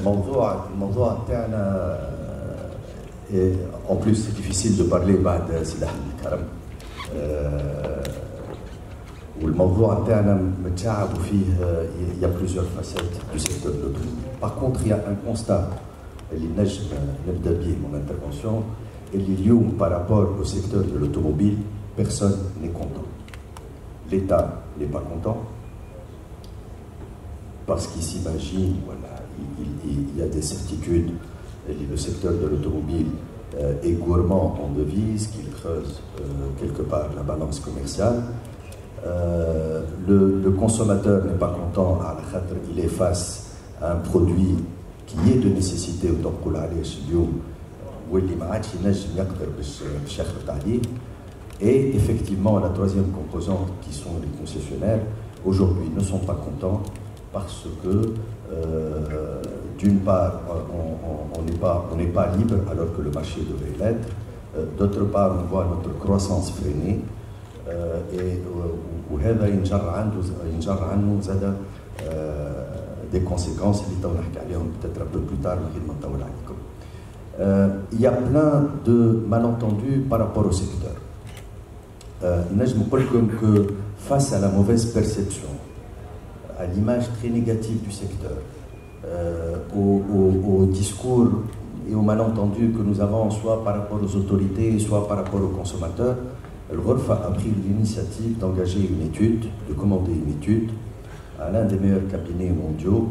الموضوع تاعنا en plus c'est difficile de parler بعد سلاح الكرم والموضوع تاعنا متشعب وفيه il y a plusieurs facettes du secteur de l'automobile. Par contre il y a un constat اللي نجم نبدا به mon intervention اللي اليوم par rapport au secteur de l'automobile personne n'est content. L'État n'est pas content parce qu'il s'imagine, voilà, il y a des certitudes. Le secteur de l'automobile est gourmand en devises, qu'il creuse quelque part la balance commerciale. Le consommateur n'est pas content, il est face à un produit qui est de nécessité, et effectivement la troisième composante qui sont les concessionnaires aujourd'hui ne sont pas contents parce que d'une part on n'est pas libre alors que le marché devrait l'être, d'autre part on voit notre croissance freiner et وهذا ينجر عنه زاد des conséquences اللي تو نحكي عليهم peut-être un peu plus tard من غير ما نطول عليكم. Il y a plein de malentendus par rapport au secteur. نجم نقول لكم que face à la mauvaise perception, à l'image très négative du secteur, au discours et aux malentendus que nous avons soit par rapport aux autorités, soit par rapport aux consommateurs, le GORF a pris l'initiative d'engager une étude, de commander une étude à l'un des meilleurs cabinets mondiaux,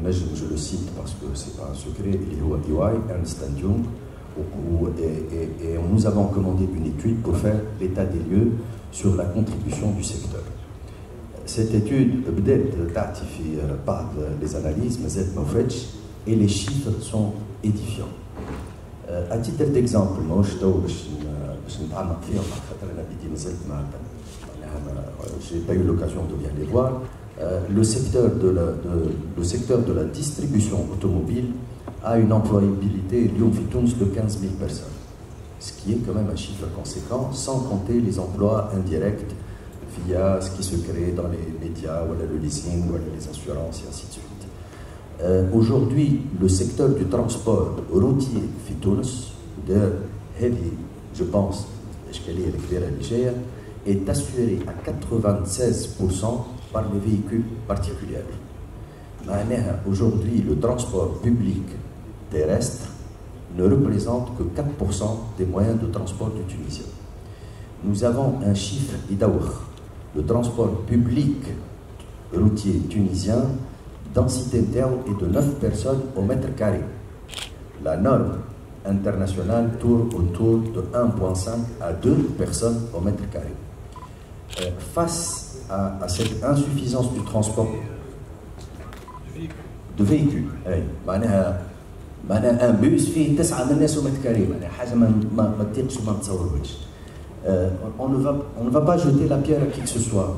je le cite parce que ce n'est pas un secret, EY, Ernst & Young, et nous avons commandé une étude pour faire l'état des lieux sur la contribution du secteur. Cette étude بدأت في بعض les analyses مازالت ما وفاتش et les chiffres sont édifiants. À titre d'exemple, ماهوش تو باش نتعمق فيهم خاطر انا بدي مازلت j'ai pas eu l'occasion de bien les voir. Le secteur de la distribution automobile a une employabilité اليوم في تونس de 15 000 personnes, ce qui est quand même un chiffre conséquent, sans compter les emplois indirects via ce qui se crée dans les médias, voilà, le leasing, voilà, les assurances et ainsi de suite. Aujourd'hui, le secteur du transport routier في تونس, je pense, est assuré à 96% par les véhicules particuliers. Aujourd'hui, le transport public terrestre ne représente que 4% des moyens de transport du Tunisien. Nous avons un chiffre d'Idaour. Le transport public routier tunisien, densité interne est de 9 personnes au mètre carré. La norme internationale tourne autour de 1,5 à 2 personnes au mètre carré. Face à cette insuffisance du transport de véhicules, un bus فيه 9 الناس au mètre carré, حاجة ما تطيقش وما نتصوروهاش. On ne va pas jeter la pierre à qui que ce soit.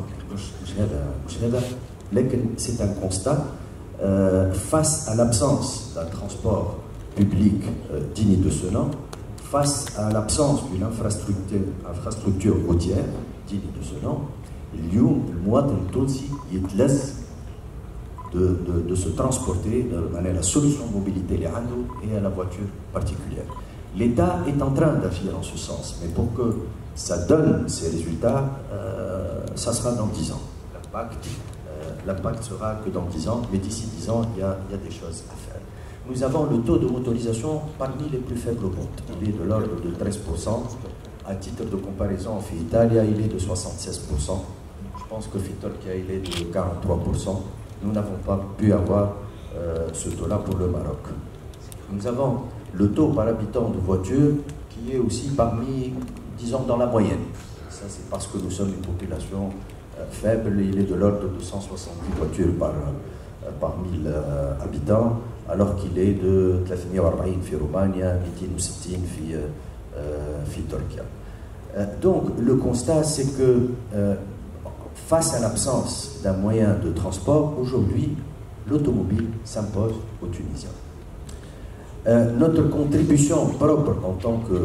C'est un constat. Face à l'absence d'un transport public digne de ce nom, face à l'absence d'une infrastructure routière digne de ce nom, اليوم المواطن التونسي يتلذ de se transporter à la solution de mobilité et à la voiture particulière. L'État est en train d'agir en ce sens, mais pour que ça donne ces résultats, ça sera dans 10 ans. L'impact sera que dans 10 ans, mais d'ici 10 ans, il y a des choses à faire. Nous avons le taux de motorisation parmi les plus faibles au monde. Il est de l'ordre de 13%. À titre de comparaison, en Italie, il est de 76%. Je pense que Turquie, il est de 43%. Nous n'avons pas pu avoir ce taux-là pour le Maroc. Nous avons le taux par habitant de voiture qui est aussi parmi, disons, dans la moyenne. Ça, c'est parce que nous sommes une population faible. Il est de l'ordre de 170 voitures par 1000 habitants, alors qu'il est de 340 في رومانيا, 260 في Turquie. Donc, le constat, c'est que face à l'absence d'un moyen de transport, aujourd'hui, l'automobile s'impose aux Tunisiens. Notre contribution propre en tant que...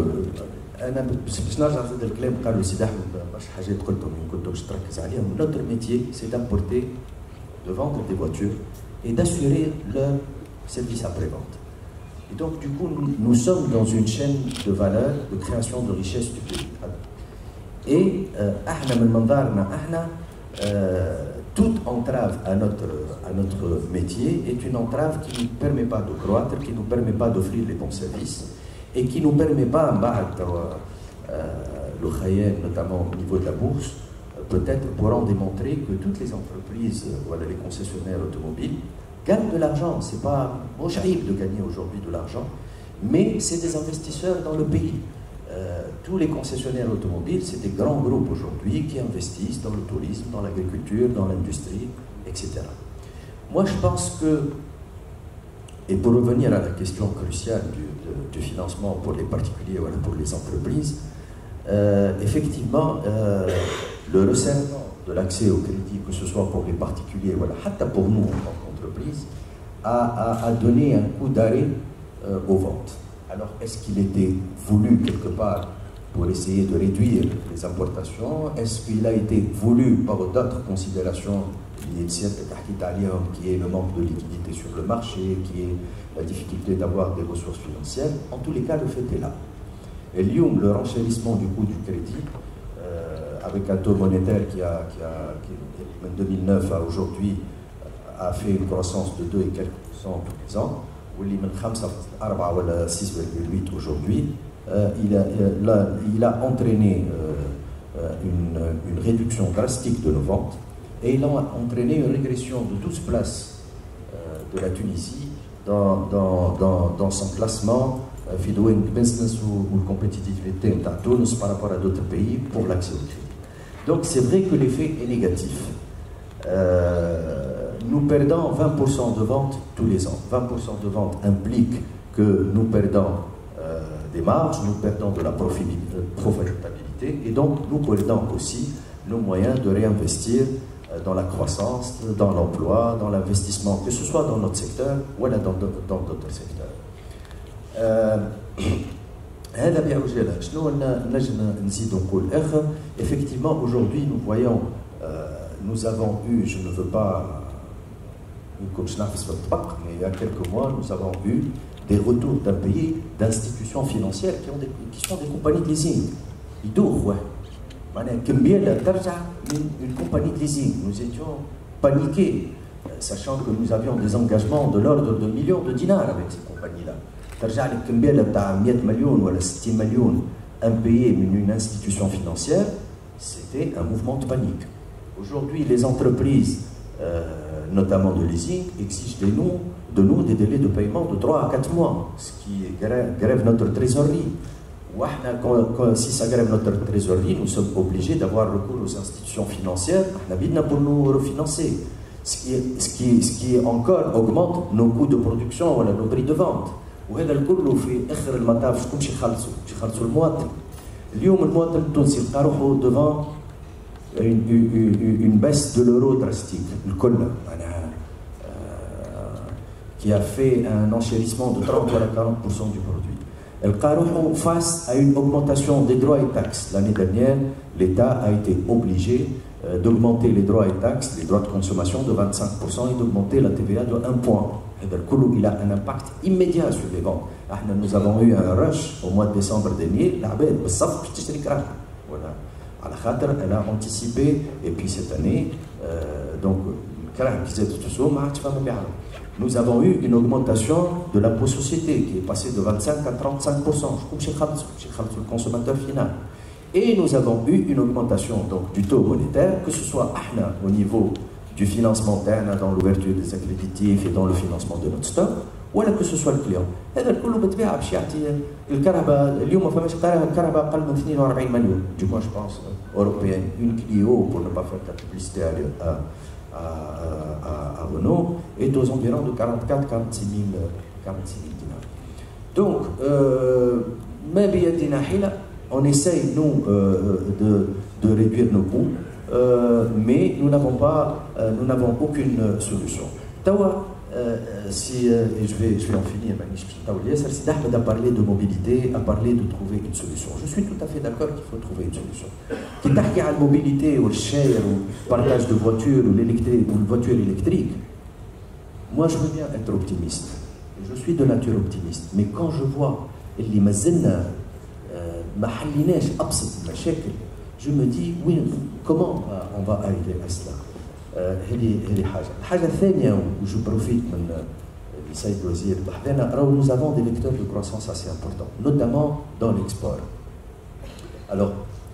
Notre métier, c'est d'apporter, de vendre des voitures et d'assurer leur service après-vente. Et donc, du coup, nous sommes dans une chaîne de valeur, de création de richesse du pays. Et toute entrave à notre métier est une entrave qui ne nous permet pas de croître, qui ne nous permet pas d'offrir les bons services et qui ne nous permet pas, le khayal, notamment au niveau de la bourse, peut-être pourront démontrer que toutes les entreprises, voilà, les concessionnaires automobiles, gagnent de l'argent. Ce n'est pas mochaïb de gagner aujourd'hui de l'argent, mais c'est des investisseurs dans le pays. Tous les concessionnaires automobiles, c'est des grands groupes aujourd'hui qui investissent dans le tourisme, dans l'agriculture, dans l'industrie, etc. Moi, je pense que, et pour revenir à la question cruciale du financement pour les particuliers, voilà, pour les entreprises, effectivement, le resserrement de l'accès au crédit, que ce soit pour les particuliers, voilà, pour nous en tant qu'entreprise, a donné un coup d'arrêt aux ventes. Alors, est-ce qu'il était voulu quelque part pour essayer de réduire les importations? Est-ce qu'il a été voulu par d'autres considérations, qui est le manque de liquidité sur le marché, qui est la difficulté d'avoir des ressources financières? En tous les cas, le fait est là. Et le renchérissement du coût du crédit, avec un taux monétaire qui, de 2009 à aujourd'hui, a fait une croissance de 2 et quelques % tous les ans, ou 6,8 aujourd'hui, il a entraîné une réduction drastique de nos ventes et il a entraîné une régression de 12 places de la Tunisie dans son classement doing business ou la compétitivité de Tunis par rapport à d'autres pays pour l'accès au crédit. Donc c'est vrai que l'effet est négatif. Nous perdons 20% de ventes tous les ans. 20% de ventes implique que nous perdons des marges, nous perdons de la profitabilité et donc nous perdons aussi nos moyens de réinvestir dans la croissance, dans l'emploi, dans l'investissement, que ce soit dans notre secteur ou dans d'autres secteurs. Effectivement, aujourd'hui, nous voyons, nous avons eu, je ne veux pas, mais il y a quelques mois, nous avons eu des retours d'un pays, d'institutions financières qui sont des compagnies de leasing. Ils doivent, ouais. Une compagnie de leasing. Nous étions paniqués, sachant que nous avions des engagements de l'ordre de millions de dinars avec ces compagnies-là. Impayé une institution financière, c'était un mouvement de panique. Aujourd'hui, les entreprises, notamment de leasing, exigent de nous des délais de paiement de 3 à 4 mois, ce qui grève notre trésorerie. Si ça grève notre trésorerie, nous sommes obligés d'avoir recours aux institutions financières pour nous refinancer. Ce qui encore augmente nos coûs de production, nos prix de vente. وهذا الكل في اخر المطاف شكون يخلصوا المواطن. اليوم المواطن التونسي لقى روحو devant une baisse de l'euro drastique, الكل معناها qui a fait un enchérissement de 30 à 40% du produit. لقى روحو face à une augmentation des droits et taxes. L'année dernière, l'État a été obligé d'augmenter les droits et taxes, les droits de consommation de 25% et d'augmenter la TVA de 1 point. Il a un impact immédiat sur les ventes. Nous avons eu un rush au mois de décembre dernier. Voilà. Elle a anticipé, et puis cette année, donc, nous avons eu une augmentation de l'impôt société qui est passée de 25 à 35%. Le consommateur final. Et nous avons eu une augmentation donc, du taux monétaire, que ce soit au niveau du financement dans l'ouverture des accréditifs et dans le financement de notre stock, ou que ce soit le client. Du moins, je pense, européenne, une Clio, pour ne pas faire de publicité à Renault, est aux environs de 44-46 000 dinars. Donc, on essaye, nous, de réduire nos coûts, mais nous n'avons aucune solution. Tawa, et je vais en finir, si Ahmed a parlé de mobilité, a parlé de trouver une solution. Je suis tout à fait d'accord qu'il faut trouver une solution. Qui parle de la mobilité, ou le share, ou le partage de voitures, ou la voiture électrique, moi je veux bien être optimiste. je suis de nature optimiste, mais quand je vois اللي مازلنا ما حليناش أبسط المشاكل, je me dis oui, comment on va arriver à cela. هذه حاجة. الحاجة الثانية où je profite من السيد الوزير بحذنا, nous avons des vecteurs de croissance assez importants, notamment dans l'export. Alors,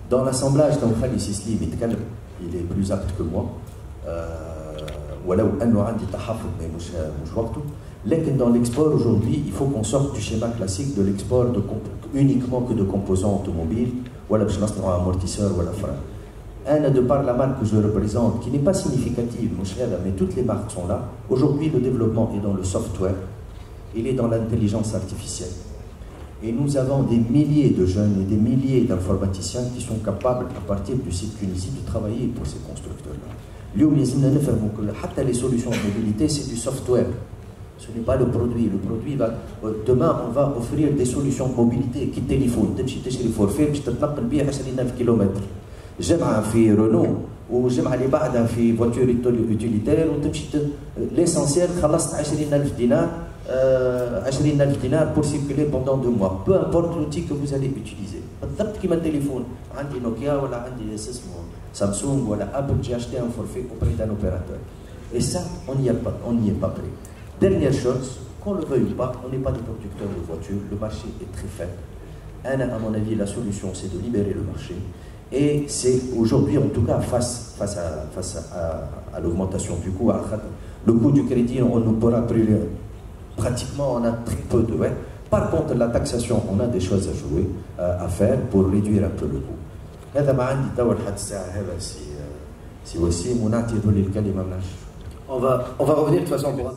dans l'assemblage, il est plus apte que moi. ولو أنه عندي تحفظ مش وقته. لكن dans l'export aujourd'hui, il faut qu'on sorte du schéma classique de l'export uniquement que de composants automobiles, ولا باش نصنعوا amortisseurs ولا freins. De par la marque que je représente, qui n'est pas significative, mais toutes les marques sont là. Aujourd'hui, le développement est dans le software, il est dans l'intelligence artificielle. Et nous avons des milliers de jeunes et des milliers d'informaticiens qui sont capables, à partir du site Tunisie, de travailler pour ces constructeurs-là. Les solutions de mobilité, c'est du software. Ce n'est pas le produit. Le produit va... Demain, on va offrir des solutions de mobilité qui téléphone. جمعة في رونو وجمعة اللي بعدها في فواتور يوتيليتير وتمشي ليسونسيال خلصت 20,000 دينار 20,000 دينار pour circuler pendant 2 mois. Peu importe l'outil que vous allez utiliser. بالضبط كيما التليفون. عندي نوكيا ولا عندي اسمه سامسونج ولا ابل, j'ai acheté un forfait auprès d'un opérateur. Et ça, on n'y est pas prêt. Dernière chose, qu'on le veuille ou pas, on n'est pas des producteurs de voitures. Le marché est très faible. À mon avis, la solution, c'est de libérer le marché. Et c'est aujourd'hui, en tout cas, face à l'augmentation du coût, le coût du crédit, on ne pourra plus, pratiquement, on a très peu de ouais. Par contre, la taxation, on a des choses à jouer, à faire pour réduire un peu le coût. هذا ما عندي توا لحد الساعة هذا سي وسيم ونعطي ذولي الكلمة. On va revenir de toute façon pour